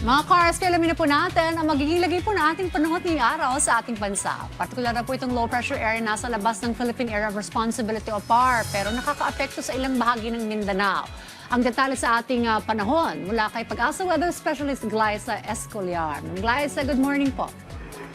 Mga cars, kailamin na po natin ang magiging lagay po na ating panahon ngayong araw sa ating bansa. Partikular na po itong low pressure area nasa labas ng Philippine Area of Responsibility o PAR, pero nakakaapekto sa ilang bahagi ng Mindanao. Ang detalye sa ating panahon mula kay Pag-asa Weather Specialist Glyza Escolar. Glyza, good morning po.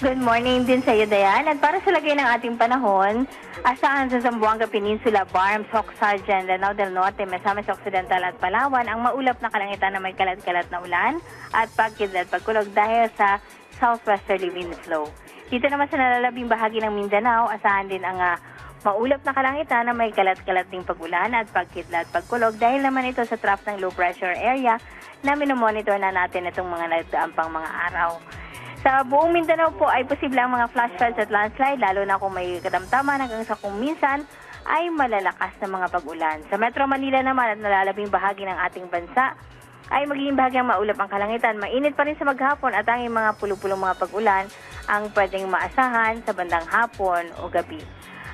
Good morning din sa iyo, Dayan. At para sa lagay ng ating panahon, asahan sa Zamboanga Peninsula, Barms, Hoxargen, Lanao del Norte, Misamis Occidental at Palawan ang maulap na kalangitan na may kalat-kalat na ulan at pagkidlat pagkulog dahil sa southwesterly wind flow. Dito naman sa nalalabing bahagi ng Mindanao, asahan din ang maulap na kalangitan na may kalat-kalat ding pag-ulan at pagkidlat pagkulog dahil naman ito sa trough ng low pressure area na minomonitor na natin itong mga nagdaang pang mga araw. Sa buong Mindanao po ay posible ang mga flash floods at landslide, lalo na kung may katamtaman hanggang sa kung minsan ay malalakas na mga pag-ulan. Sa Metro Manila naman at nalalabing bahagi ng ating bansa ay magiging bahagyang maulap ang kalangitan. Mainit pa rin sa maghapon at ang mga pulupulong mga pag-ulan ang pwedeng maasahan sa bandang hapon o gabi.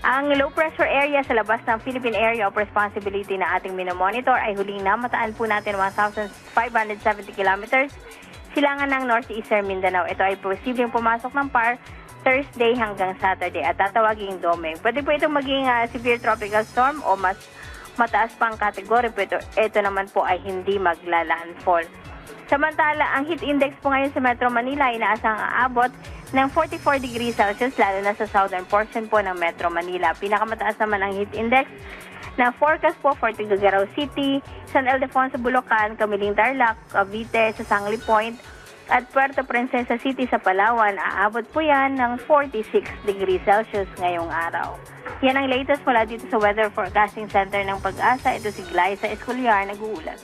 Ang low pressure area sa labas ng Philippine Area of Responsibility na ating minomonitor ay huling namataan po natin 1,570 kilometers silangan ng northeastern Mindanao. Ito ay posibleng pumasok ng PAR Thursday hanggang Saturday at tatawaging Domeng. Pwede po itong maging severe tropical storm o mas mataas pang kategory, pero ito naman po ay hindi magla-landfall. Samantala, ang heat index po ngayon sa Metro Manila ay inaasang aabot ng 44 degrees Celsius, lalo na sa southern portion po ng Metro Manila. Pinakamataas naman ang heat index na forecast po for Tuguegarao City, San Ildefonso, Bulacan, Camiling, Tarlac, Cavite, sa Sangli Point, at Puerto Princesa City sa Palawan. Aabot po yan ng 46 degrees Celsius ngayong araw. Yan ang latest mula dito sa Weather Forecasting Center ng Pag-asa. Ito si Glyza Escolar, nag-uulat.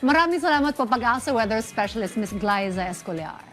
Maraming salamat po Pag-asa Weather Specialist Ms. Glyza Escolar.